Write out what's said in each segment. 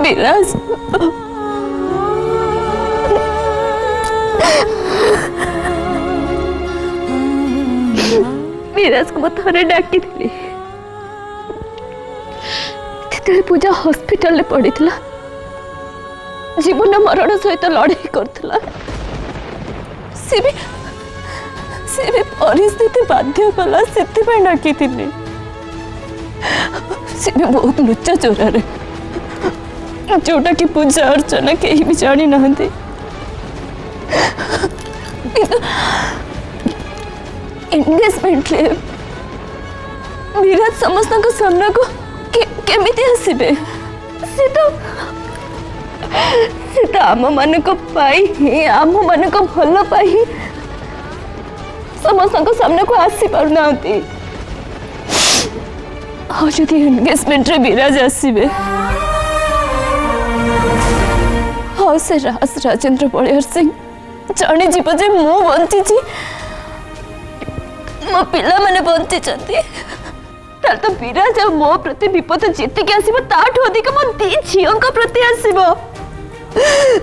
विराज विराज को मत थरे डाकी थी तेरे पूजा हॉस्पिटल ले पड़ी थला जीवन मरण सहित लड़ाई करथला से भी परिस्थिति बाध्य कला से डाकी थी से भी बहुत लुच्चा चोरा रे जोटा की पूजा अर्चना कहीं भी जानी ना एंगेजमेंट रे विराज समस्त को सामना को केमिति आसीबे से तो आम मान को पाई ही आम मान को भल पाई समस्त को सामने को आसी पारना जदि एंगेजमेंट रे विराज आसीबे हाँ से राजेंद्र बलियार सिंह जानी जीव जे मु बंची मो पिला माने बंची तो विराज आ मो प्रति विपद जीतिक आसो ताठू अधिक मो दी झीओं प्रति आसो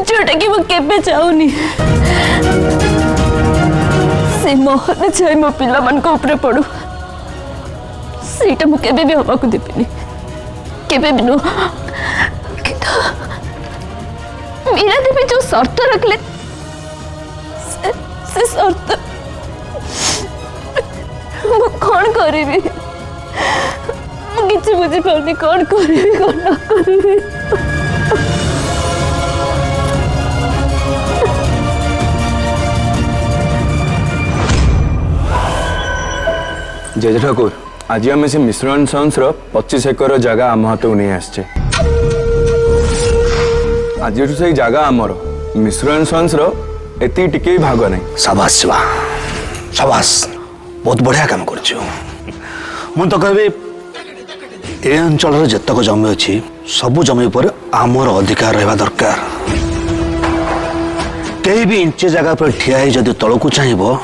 जोटा कि मुझे चाहूनी से मोहन चाहे मो पिला मान को ऊपर पड़ू सेटा मु केबे भी हवा को देबेनी केबे भी नो मीरा देवी जो शर्त रखले से शर्त मु कौन करेबी मु किछि बुझी पाउनी कौन करेबी कौन न करेबी जय ठाकुर आज आम से मिश्रण सन्स 25 एकर जगह आम हाथ नहीं आसचे आज से जगह आमर मिश्रण सन्स एति टिके भाग नहीं शाबाश शिवा शाबाश बहुत बढ़िया काम कर तो कहबी ए अंचल जतक जमी अच्छी सबू जमी पर आमर अधिकार रहा दरकार कहीं भी इंचे जगह पर ठिया ही जदि तलकू चाहिए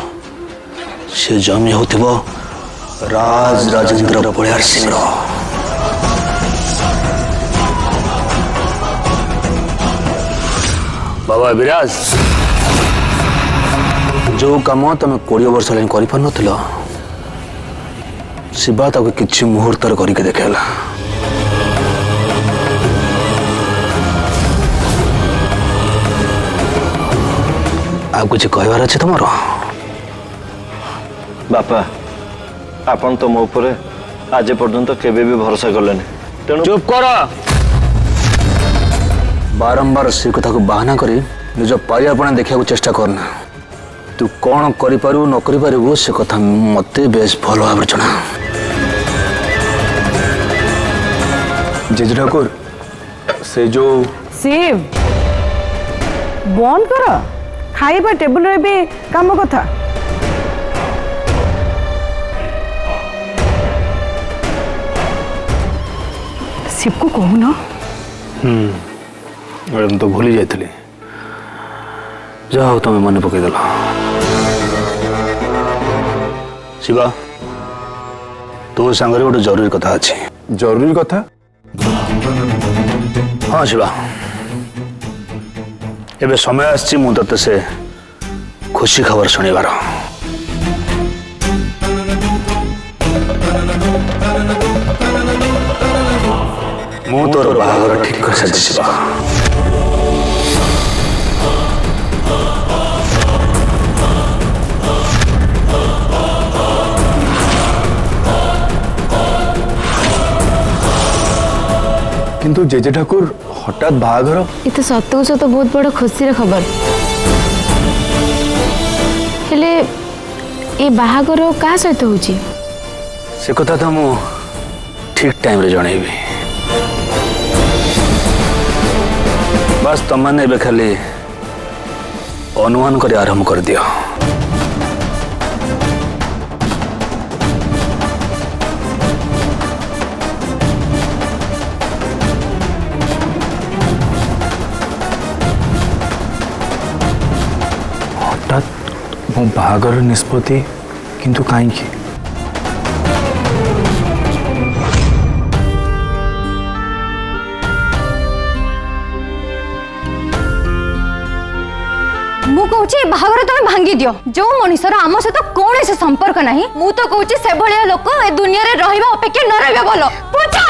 से जमी हो राजेंद्र बलियार सिंह बाबा विराज जो कम तुम 20 वर्ष लाइन कर शिवा ताको किछि मुहूर्त करके देखेला आ कुछ कहबार अच्छे तुम बापा आपन तो मो ऊपर आज पर्यंत केबे भी भरोसा करलेनी तेणु चुप कर बारंबार से कथा को बहाना करी निज पारियापणा देखा चेष्टा करना तू कौन करिपारू न करिपारू से कथा मते बेस भल भाव जना जय ठाकुर से जो शिव बंद कर खाइबा टेबल रे भी काम कथा शिव को कहू ना मैडम तो भूली जाइली जाओ तुम मन पकईदेल शिवा तो सांगे गोटे जरूरी कथा अच्छी जरूरी कथा हाँ शिवा एबे समय आसी मु तते से खुशी खबर सुनिबार मु तोर बाहागर ठीक कर सारी शिवा किंतु जेजे ठाकुर हठात बाहागर ये तो सत को सत बहुत बड़ खुशी खबर हेले ये बाहागर क्या सहित होची से कथा तो मु ठीक टाइम रे जणेबी बस तुम मैंने खाली अनुमान कर आरंभ कर दियो मो बाहागर निष्पत्ति किंतु कहीं कहूँ बाहागर तुम भांगी दियो जो मनुष्यर आम सहित कौन से संपर्क नहीं मु तो कहूँ से भाया लोक ए दुनिया रे रहिबा अपेक्षा न रहिबा भलो पूजा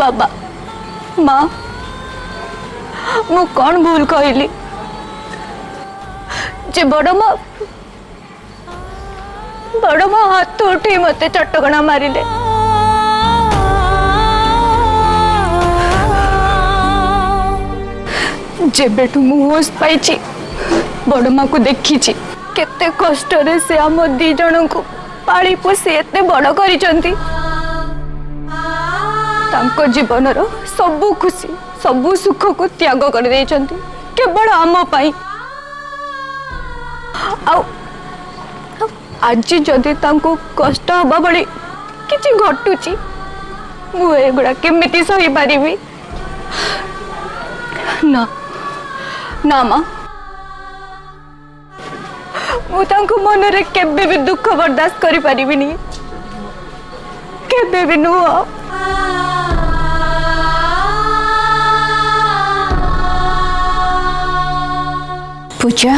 बाबा माँ मु कौन भूल कहली जे बड़ माँ हाथ उठे मते चटकणा मारिले जेबेठू मु होश पाई बड़ माँ को देखी केते कष्ट रे से आम दी जन को पाली पोषी एते बड़ करिसंती तांको जीवन सबु खुशी सबु सुख को त्याग कर देइचंती केवल आम पाई आज जदि तांको कष्ट हबा बड़ी किछि घटुची मु एगुड़ा केमिति सही पारिबी ना ना माँ मु तांको मन रे केबे भी दुख बर्दाश्त करि पारिबिनी केबे भी नुह पूजा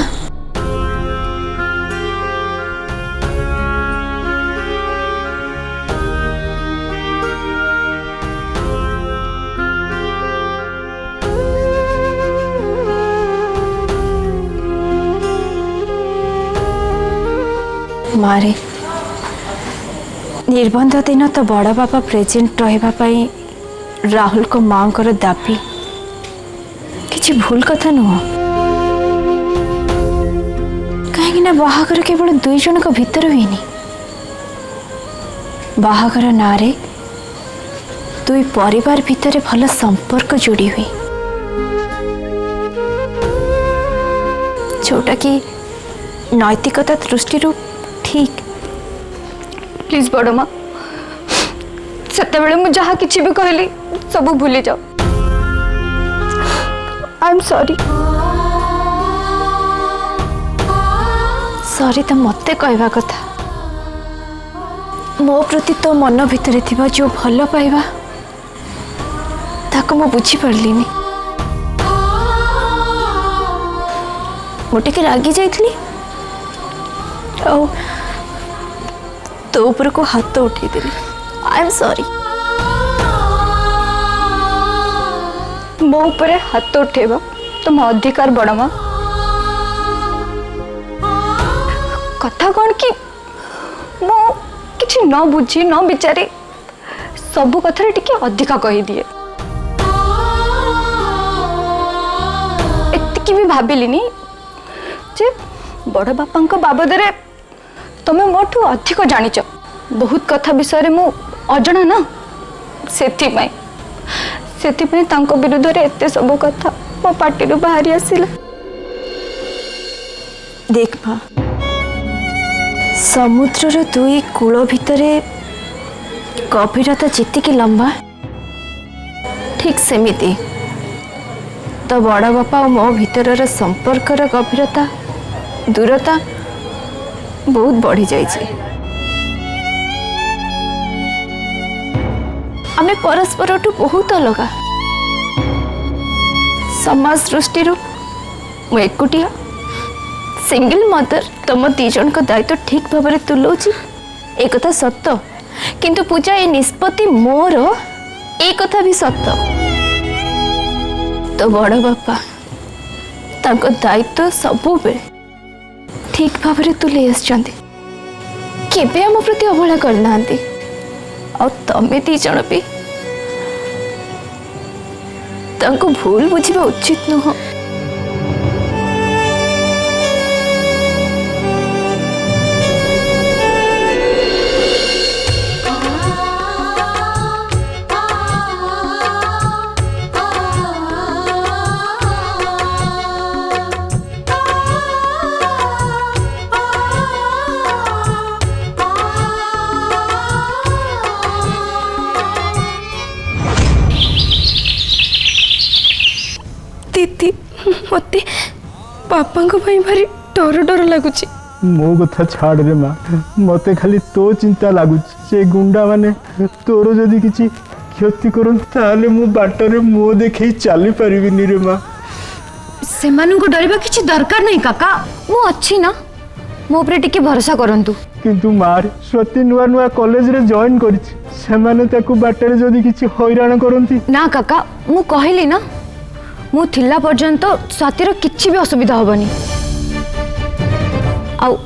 मारे निर्बंध दिन तो बड़ बापा प्रेजेंट रही राहुल को माँ को दाबी किसी भूल कथा नुह कहीं बाहागर केवल दुई जन भीतर हुईनी बाहागर ना रे दुई परिवार भीतर भल संपर्क जोड़ी हुई जोटा कि नैतिकता दृष्टि ठीक प्लीज बड़ माँ से जहाँ किसी भी कहली सब भूली जाओ आई एम सॉरी सॉरी तो मत कहवा कथा मो प्रति तो मन भितर थिबा जो भल पाइबा ताको मो बुझी पड़लिनी मोटे के रागी जाइथली औ तो ऊपर को हाथ तो उठे दिली आई एम सॉरी मो ऊपर हाथ तो उठेबा तो मो अधिकार बड़ माँ कथा कौन कि मो किछि न बुझी न विचारे सब कथा टिके अधिका कही दिए एतिकी भी भाबिलिनी जे बड़ बापा बाबद रे तमे मोठू अधिक जानिच बहुत कथा विषय मु अजणा ना सेति तांको विरुद्ध रे एते सब कथा मो पार्टी रू बाहरी आसिला देख भा समुद्र दुई कूल भितरे गभीरता जीतिकी लंबा ठीक सेमिति तो बड़ बापा और मो भीतर संपर्कर गभीरता दूरता बहुत बढ़ी जाइए आमे परस्पर बहुत अलग समाज दृष्टि मु एकुटिया सिंगल मदर तुम दी जन का दायित्व ठीक भाव में तुलाऊँगी एक कथा सत्य किंतु पूजा ये निष्पत्ति मोर एक कथा भी सत्य तो बड़ बापा तांको दायित्व सबु बेले ठीक भाव में तुले केबे आम प्रति अवहेला करना और तमे दी जन भी तांको भूल बुझा उचित नुह मते बापा को भारी डर डर लगुच। मो कथा छाड़ रे माँ, मते खाली तो चिंता लगुच से गुंडा माने तोर जदि किछि क्षति करन ताले मु बाटरे मो देखै चली परिबिनी रे माँ। सेमानु को डरबा किछि दरकार नहीं काका, मु अच्छी ना, मो ऊपर टिके भरोसा करंतु। किंतु मार स्वती नुआ नुआ कॉलेज रे जॉइन करिछि, सेमाने ताकू बाटरे जदि किछि हैरान करंती। ना काका, मु कहली ना, मु थिला पर्यंत स्वातिर किछि भी असुविधा होबनी। आउ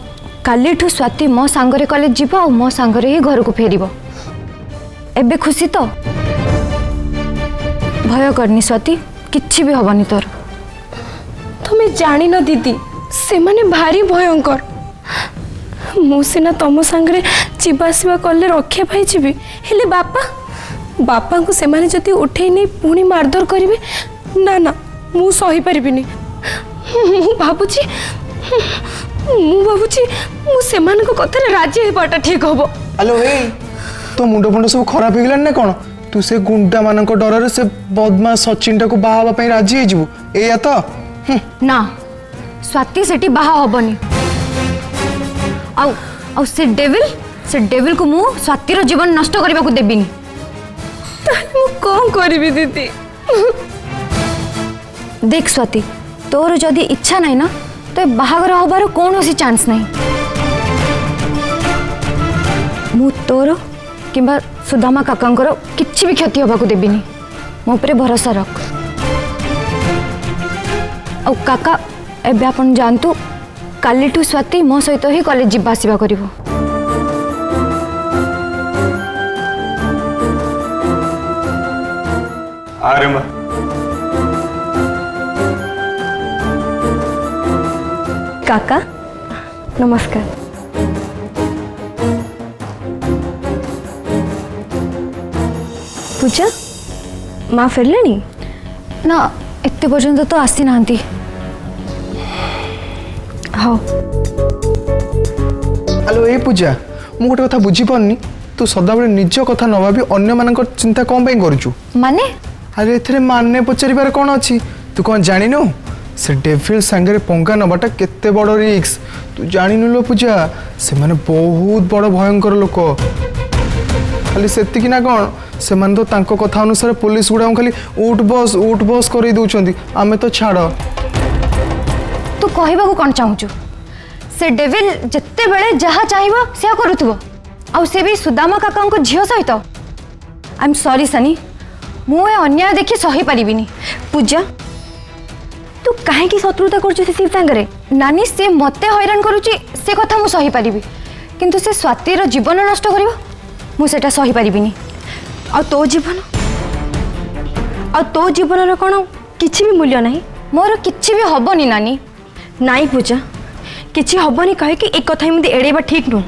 कालीठू स्वाति मो सांगरे कॉलेज जीवा और मो सांगरे ही घर को फेरिबो। एबे खुशी तो? भय करनी स्वाति, किछि भी होबनी तोर। तुम्हें जानी न दीदी, से माने भारी भयंकर। मु सिना तम सांगरे जीवा आसवा कले रक्षा पाई जीवी, हेले बापा को से माने जति उठे नहीं पुणी मारधर करिवे, ना ना मु सही परिबिनी। मु भाबुची मु सेमान को कथा रे राजी हेबाटा ठीक हबो। हेलो हे, तो मुंड फुंड सब खराब हो गलान ना कौन? तू से गुंडा मान डर से बदमाश सचिन टाक बाहा राजी हो एया तो? ना, स्वाति सेठी बाहा होबनी। आउ से डेविल को मु स्वातिर जीवन नष्ट करबा को देबिनी। मु कौन करिबी दीदी? देख स्वाति, तोर जदि इच्छा नहीं ना तो बाहागर होबार कौन चांस नहीं। मु तोर किंबा सुदामा काकांकर किछि भी क्षति होबा को देबिनी। मो ऊपर भरोसा रख। और काका एबे आपण जानतु, कालीठू स्वाति मो सहित ही कॉलेज जीवा आसीबा करिवो। अरे माँ काका नमस्कार। पूजा माँ फेरले ना, एते पर्यंत तो आसी नांती। हाँ हेलो ए पूजा, मु गोटे कथा बुझी पारनी, तू सदाबले निज कथा न भाबी अन्य मानकर चिंता कौन पे करूचु? माने अरे एथरे माने पचारिबार कौन अछि? तू कौन जानिनु से डेविल सांगरे पंगा नबाटा केते बड़ रिक्स? तू जानिनु लो पूजा, से माने बहुत बड़ भयंकर लोक। खाली सेतिकी ना कौन, से माने तो तांको कथा अनुसार पुलिस गुडा खाली उठ बस करै दउछंती, आमे तो छाड़। तू कहबा को कोन चाहूचु? से डेविल जत्ते बेले जहा चाहिबो से करूथबो, आ से भी सुदामा काका को झियो सहित। आई एम सॉरी सनी, मु ए अन्याय देखि सही परिबिनी। पूजा तू काहे की शत्रुता करछु से शिव सांगरे? नानी से मते हैरान करूची से कथा मु सही परिबी, किंतु से स्वातिर जीवन नष्ट करिवो मु सेटा सही परिबिनी। आ तो जीवन रो कोन किछि भी मूल्य नहीं? मोर किछि भी हबनी नानी। नाई पूजा, किछि हबनी कहे कि एक कथा एमती एड़ेबा ठीक नु।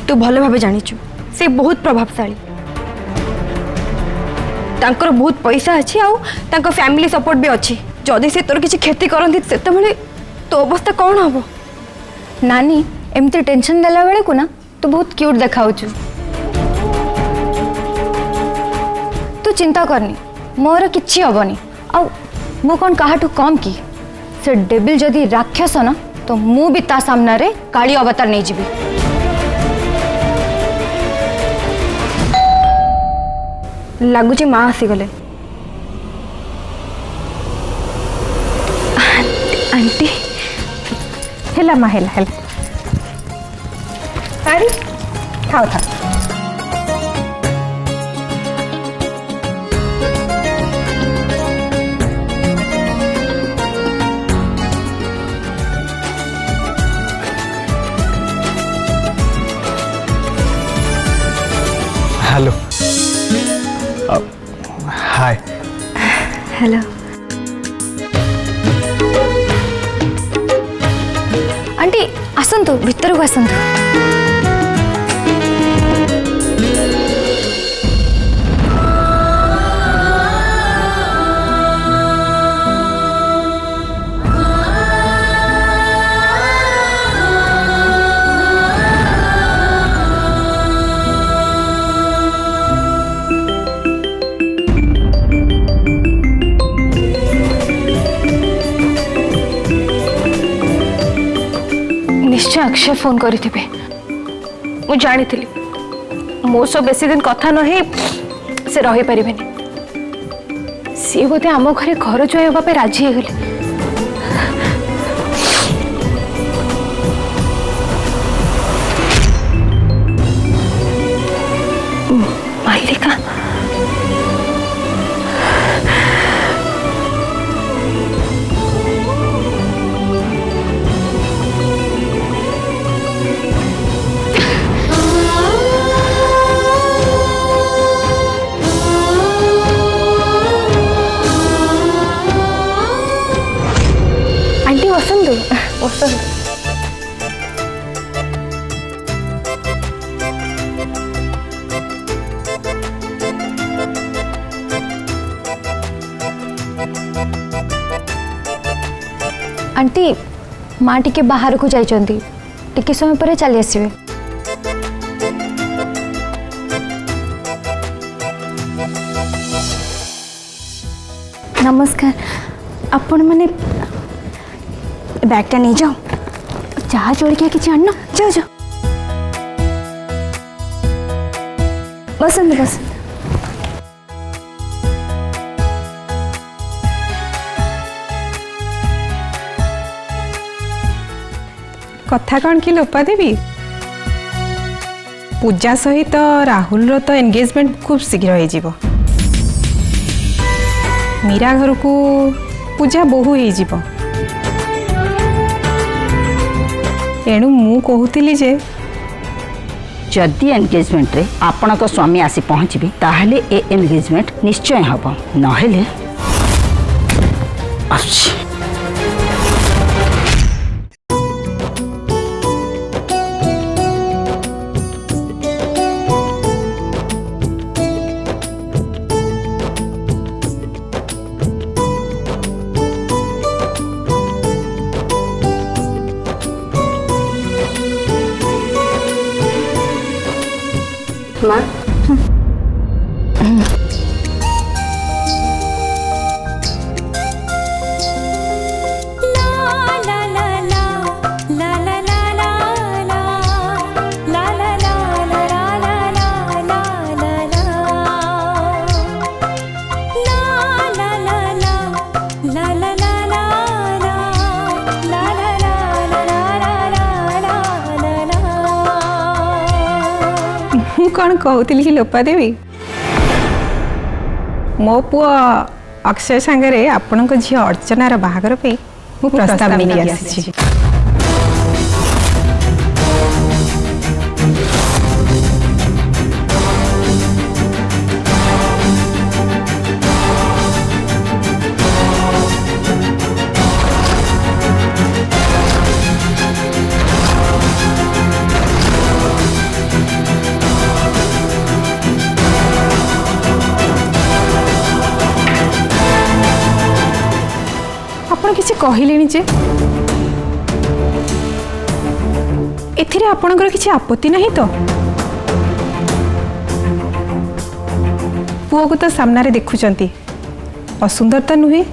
तू भले भाबे जानिछु से बहुत प्रभावशाली, तांकर बहुत पैसा अछि आउ तांकर फैमिली सपोर्ट भी अछि। जदि से तोर किछि खेती करंती सेते बेले तो अवस्था कौन हबो? नानी एमती टेंशन देला बेले को ना तू बहुत क्यूट देखाउछु। तू चिंता करनी, मोर किछि हबनी। आ मु कौन काहाठू कम की? से डेविल जदि राक्षस ना तो मु भी ता सामना रे काली अवतार नहीं जीवी। लागुची माँ आसी गले। आंटी हेला माँ हेला हेला अरे खाओ था हेलो हाय। हेलो आंटी आसंतु भीतर को आसंतु। निश्चय अक्षय फोन करिथिबे मु जानिथिली मो सो बेसी दिन कथा नहीं से रही परिबेनी सी बोधे आम घरे घर जो होगा पे राजी हो गले मल्लिका आंटी वसंत वसंत आंटी माँ टिके बाहर को जाइछंती टिके समय पर चली आसीबे नमस्कार आपण माने बैगटा नहीं जाओ चाह जोड़ के किसी आना जाओ जाओ बसंत बसंत कथा कौन कि लोपा देवी पूजा सहित राहुल तो एंगेजमेंट खूब शीघ्र हो मीरा घर को पूजा बहु हो एणु मु कहूली जे जदि एंगेजमेंट रे आपणक स्वामी आसी पहुँचे ताहले ए एंगेजमेंट निश्चय हम नहेले आछी माँ कौन कहूली कि लोपा देवी मो पुआ अक्षय सांगरे आपण झी अर्चनार बाहागर पे मु प्रस्ताव नहीं आसी किसी कहले जे एथिरे आपणकर किसी आपत्ति नहीं तो पुओ को तो सामना रे देखुचंती असुंदरता नुहे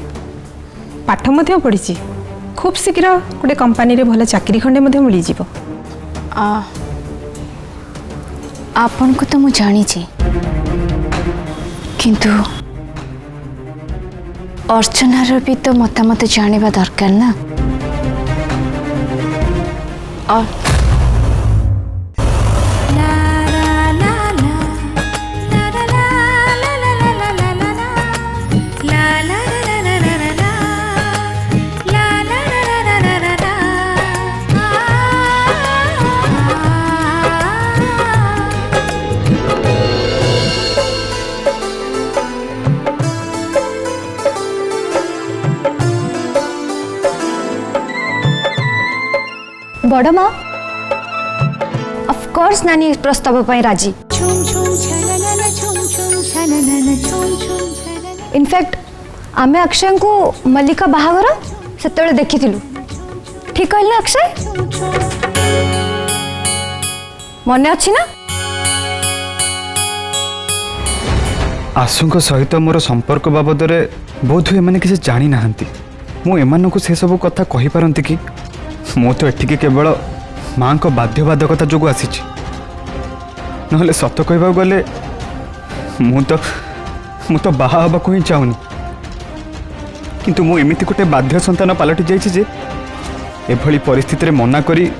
पाठ मध्य पढ़ी खूब शीघ्र गोटे कंपानी रे भल चाकरी खंडे मध्य मिल जीवो आपन को तो मु जानी किंतु अर्चनार भी तो मतामत जानिबा दरकार ना बड़ माँ ऑफ कोर्स नानी प्रस्ताव पर राजी इनफैक्ट आमे अक्षय को मल्लिका बाहागर से देखी ठीक कहल ना अक्षय मन अच्छी ना आशुक सहित मोर संपर्क बाबद बोध हुए मैंने किसी जानी ना मु एमानकु से सब कथा कहि पारंती कि मु तो एठिके केवल माँ को बाध्यबाधकता जो आसी नहले सत कहबा गले मु तो बाहा हवा को ही चाहूनी किंतु मु एमिति गोटे बाध्य संतान पलटि जाइछि जे एभली परिस्थिति रे मना करी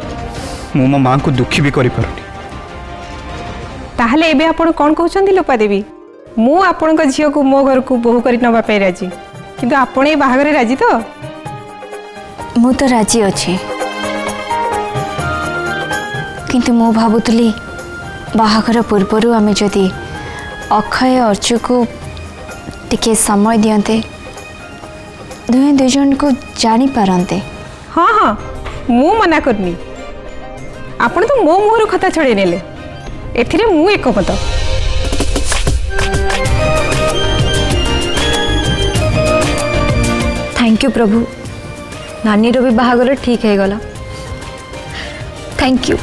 मु मो माँ को दुखी भी करि पारुनी। ताहले एबे आपण कोन कहउछंती लोपा देवी मु आपणक झियो को मो घर को बोहू करी नबा पे राजी किंतु आपण ए बाहागरे राजी तो मु तो राजी अच्छी किंतु मु भाबुतली बाहाघर पूर्वर आम जदि अक्षय अर्चु को टिके समय दियंते दुहे दुई जन को जानी पारंते। हाँ हाँ मु मना करनी आपण तो मो मुहर कथा छड़े नेले एथिरे मु एकमत। थैंक यू प्रभु नानी रो भी बाहाघर ठीक है गला। Thank you.